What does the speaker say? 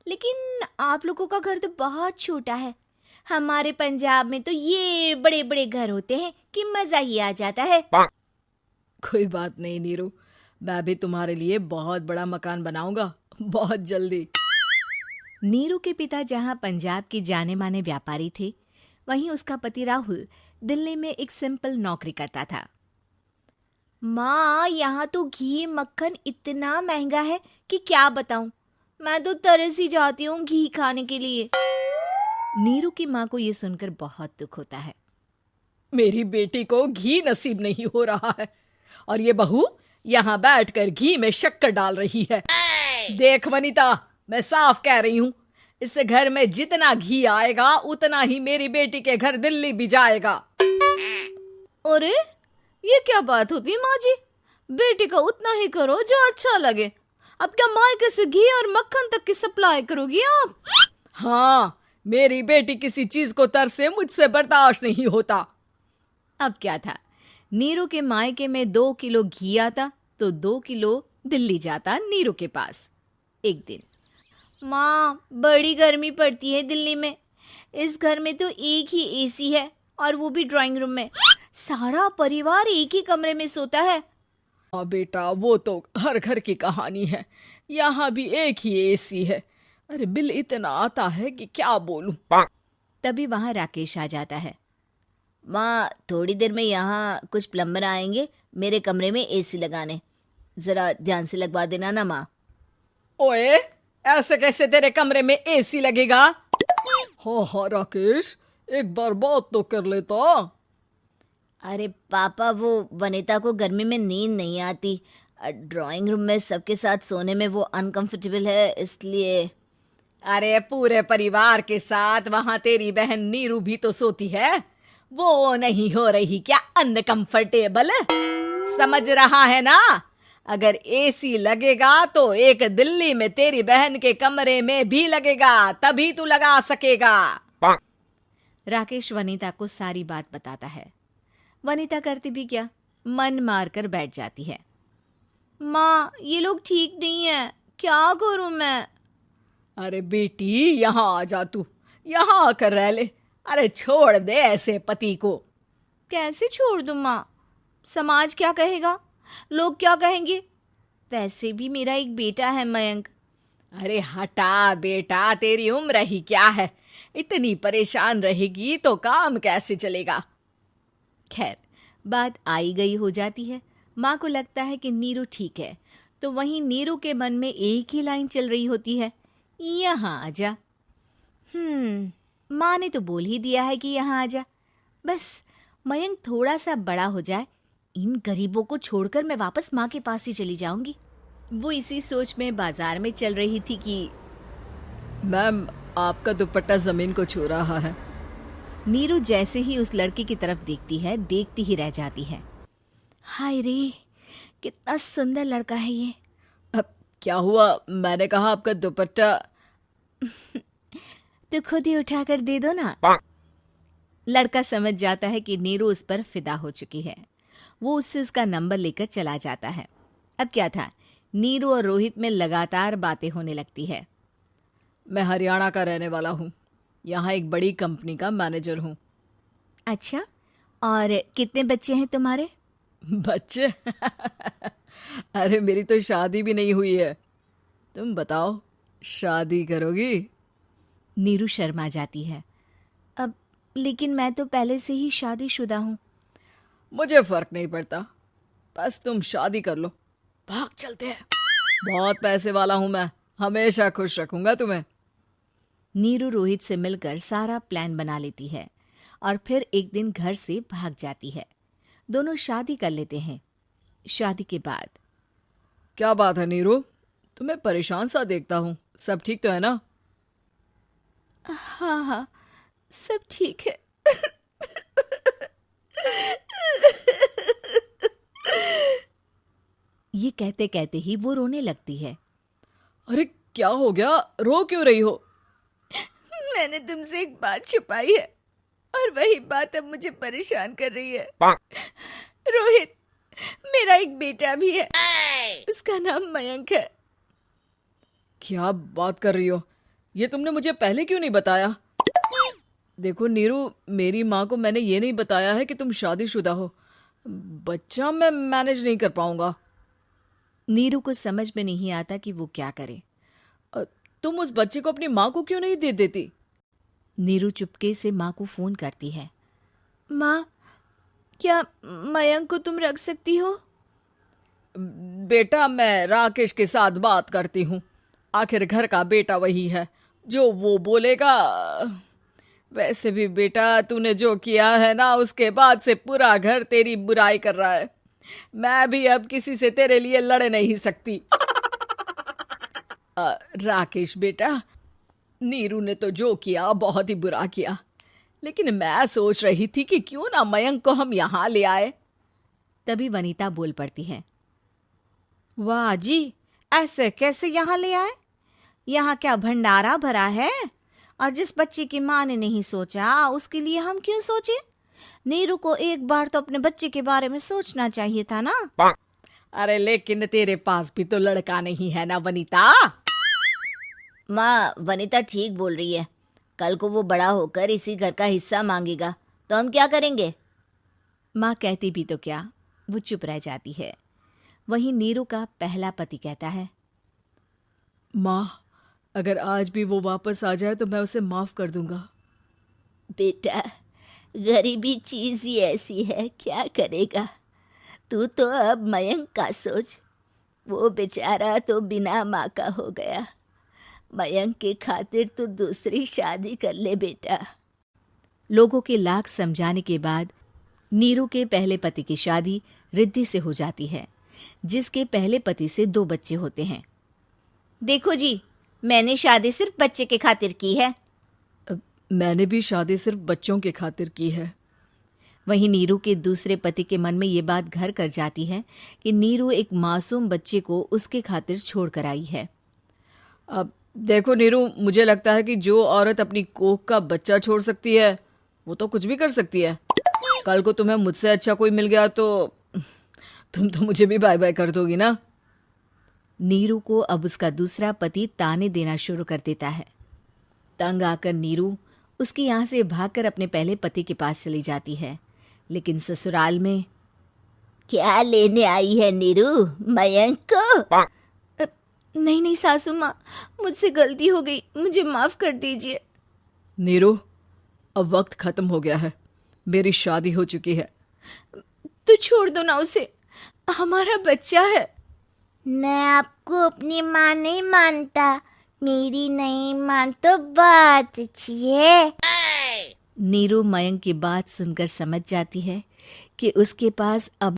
लेकिन आप लोगों का घर तो बहुत छोटा है। हमारे पंजाब में तो ये बड़े बड़े घर होते हैं कि मजा ही आ जाता है। कोई बात नहीं नीरू, मैं भी तुम्हारे लिए बहुत बड़ा मकान बनाऊंगा, बहुत जल्दी। नीरू के पिता जहाँ पंजाब के जाने माने व्यापारी थे, वहीं उसका पति राहुल दिल्ली में एक सिंपल नौकरी करता था। माँ, यहाँ तो घी मक्खन इतना महंगा है कि क्या बताऊं। मैं तो तरस ही जाती हूँ घी खाने के लिए। नीरू की माँ को ये सुनकर बहुत दुख होता है। मेरी बेटी को घी नसीब नहीं हो रहा है और ये बहू यहाँ बैठकर घी में शक्कर डाल रही है। देख वनिता, मैं साफ कह रही हूँ, इस घर में जितना घी आएगा उतना ही मेरी बेटी के घर दिल्ली भी जाएगा। अरे, ये क्या बात होती है माँ जी? बेटी का उतना ही करो जो अच्छा लगे। अब क्या मायके से घी और मक्खन तक की सप्लाई करोगी आप? हाँ, मेरी बेटी किसी चीज को तरसे मुझसे बर्दाश्त नहीं होता। अब क्या था, नीरू के मायके में 2 किलो घी आता तो 2 किलो दिल्ली जाता नीरू के पास। एक दिन, माँ, बड़ी गर्मी पड़ती है दिल्ली में। इस घर में तो एक ही एसी है और वो भी ड्राइंग रूम में। सारा परिवार एक ही कमरे में सोता है। हाँ बेटा, वो तो हर घर की कहानी है। यहाँ भी एक ही एसी है। अरे बिल इतना आता है कि क्या बोलूं। तभी वहां राकेश आ जाता है। माँ, थोड़ी देर में यहाँ कुछ प्लम्बर आएंगे मेरे कमरे में एसी लगाने। जरा ध्यान से लगवा देना ना माँ। ओए, ऐसे कैसे तेरे कमरे में एसी लगेगा? हाँ राकेश, एक बार बात तो कर लेता। अरे पापा, वो वनिता को गर्मी में नींद नहीं आती। ड्राइंग रूम में सबके साथ सोने में वो अनकंफर्टेबल है, इसलिए। अरे पूरे परिवार के साथ वहां तेरी बहन नीरू भी तो सोती है। वो नहीं हो रही क्या अनकंफर्टेबल? समझ रहा है ना? अगर एसी लगेगा तो एक दिल्ली में तेरी बहन के कमरे में भी लगेगा, तभी तू लगा सकेगा। राकेश वनिता को सारी बात बताता है। वनिता करती भी क्या, मन मार कर बैठ जाती है। माँ, ये लोग ठीक नहीं है, क्या करूं मैं? अरे बेटी, यहाँ आ जा, तू यहाँ आकर रह ले। अरे छोड़ दे ऐसे पति को। कैसे छोड़ दूं माँ? समाज क्या कहेगा, लोग क्या कहेंगे? वैसे भी मेरा एक बेटा है मयंक। अरे हटा बेटा, तेरी उम्र ही क्या है? इतनी परेशान रहेगी तो काम कैसे चलेगा? खैर, बात आई गई हो जाती है। माँ को लगता है कि नीरू ठीक है, तो वहीं नीरू के मन में एक ही लाइन चल रही होती है, यहाँ आजा। माँ ने तो बोल ही दिया है कि यहाँ आजा। बस मयंक थोड़ा सा बड़ा हो जाए, इन गरीबों को छोड़कर मैं वापस माँ के पास ही चली जाऊंगी। वो इसी सोच में बाजार में चल रही थी कि मैम, आपका दुपट्टा जमीन को छू रहा है। नीरू जैसे ही उस लड़के की तरफ देखती है, देखती ही रह जाती है। हाय रे, कितना सुंदर लड़का है ये। अब क्या हुआ? मैंने कहा आपका दुपट्टा। तो खुद ही उठाकर दे दो ना। लड़का समझ जाता है कि नीरू उस पर फिदा हो चुकी है। वो उससे उसका नंबर लेकर चला जाता है। अब क्या था, नीरू और रोहित में लगातार बातें होने लगती है। मैं हरियाणा का रहने वाला हूँ, यहाँ एक बड़ी कंपनी का मैनेजर हूँ। अच्छा, और कितने बच्चे हैं तुम्हारे? बच्चे? अरे मेरी तो शादी भी नहीं हुई है। तुम बताओ, शादी करोगी? नीरू शर्मा जाती है। अब लेकिन मैं तो पहले से ही शादीशुदा हूँ। मुझे फर्क नहीं पड़ता, बस तुम शादी कर लो, भाग चलते हैं। बहुत पैसे वाला हूं मैं, हमेशा खुश रखूंगा तुम्हें। नीरू रोहित से मिलकर सारा प्लान बना लेती है और फिर एक दिन घर से भाग जाती है। दोनों शादी कर लेते हैं। शादी के बाद, क्या बात है नीरू, तुम्हें परेशान सा देखता हूँ, सब ठीक तो है ना? हाँ हाँ, सब ठीक है। ये कहते कहते ही वो रोने लगती है। अरे क्या हो गया, रो क्यों रही हो? मैंने तुमसे एक बात छुपाई है और वही बात अब मुझे परेशान कर रही है। रोहित, मेरा एक बेटा भी है, उसका नाम मयंक है। क्या बात कर रही हो? ये तुमने मुझे पहले क्यों नहीं बताया? देखो नीरू, मेरी माँ को मैंने ये नहीं बताया है कि तुम शादीशुदा हो। बच्चा मैं मैनेज नहीं कर पाऊंगा। नीरू को समझ में नहीं आता कि वो क्या करे। तुम उस बच्चे को अपनी माँ को क्यों नहीं दे देती? नीरू चुपके से माँ को फोन करती है। माँ, क्या मयंक को तुम रख सकती हो? बेटा, मैं राकेश के साथ बात करती हूँ। आखिर घर का बेटा वही है, जो वो बोलेगा। वैसे भी बेटा, तूने जो किया है ना, उसके बाद से पूरा घर तेरी बुराई कर रहा है। मैं भी अब किसी से तेरे लिए लड़ नहीं सकती। राकेश बेटा, नीरू ने तो जो किया बहुत ही बुरा किया, लेकिन मैं सोच रही थी कि क्यों ना मयंक को हम यहाँ ले आए। तभी वनीता बोल पड़ती है। वाह जी, ऐसे कैसे यहाँ ले आए? यहाँ क्या भंडारा भरा है? और जिस बच्चे की माँ ने नहीं सोचा, उसके लिए हम क्यों सोचे? नीरू को एक बार तो अपने बच्चे के बारे में सोचना चाहिए था ना। अरे लेकिन तेरे पास भी तो लड़का नहीं है ना वनीता। माँ, वनीता ठीक बोल रही है। कल को वो बड़ा होकर इसी घर का हिस्सा मांगेगा तो हम क्या करेंगे? माँ कहती भी तो क्या, वो चुप रह जाती है। वहीं नीरू का पहला पति कहता है। माँ, अगर आज भी वो वापस आ जाए तो मैं उसे माफ कर दूंगा। बेटा, गरीबी चीज ही ऐसी है, क्या करेगा? तू तो अब मयंक का सोच। वो बेचारा तो बिना माँ का हो गया। मयंक के खातिर तू दूसरी शादी कर ले बेटा। लोगों के लाख समझाने के बाद नीरू के पहले पति की शादी रिद्धि से हो जाती है, जिसके पहले पति से 2 बच्चे होते हैं। देखो जी, मैंने शादी सिर्फ बच्चे के खातिर की है। मैंने भी शादी सिर्फ बच्चों के खातिर की है। वहीं नीरू के दूसरे पति के मन में ये बात घर कर जाती है कि नीरू एक मासूम बच्चे को उसके खातिर छोड़ कर आई है। अब देखो नीरू, मुझे लगता है कि जो औरत अपनी कोख का बच्चा छोड़ सकती है, वो तो कुछ भी कर सकती है। कल को तुम्हें मुझसे अच्छा कोई मिल गया तो तुम तो मुझे भी बाय बाय कर दोगी ना। नीरू को अब उसका दूसरा पति ताने देना शुरू कर देता है। तंग आकर नीरू उसके यहाँ से भागकर अपने पहले पति के पास चली जाती है। लेकिन ससुराल में क्या लेने आई है नीरू, मयंक को? नहीं नहीं सासू माँ, मुझसे गलती हो गई, मुझे माफ कर दीजिए। नीरू, अब वक्त खत्म हो गया है, मेरी शादी हो चुकी है। तो छोड़ दो ना उसे, हमारा बच्चा है। मैं आपको अपनी माँ नहीं मानता, मेरी नहीं मान तो बात अच्छी है। नीरू मयंक की बात सुनकर समझ जाती है कि उसके पास अब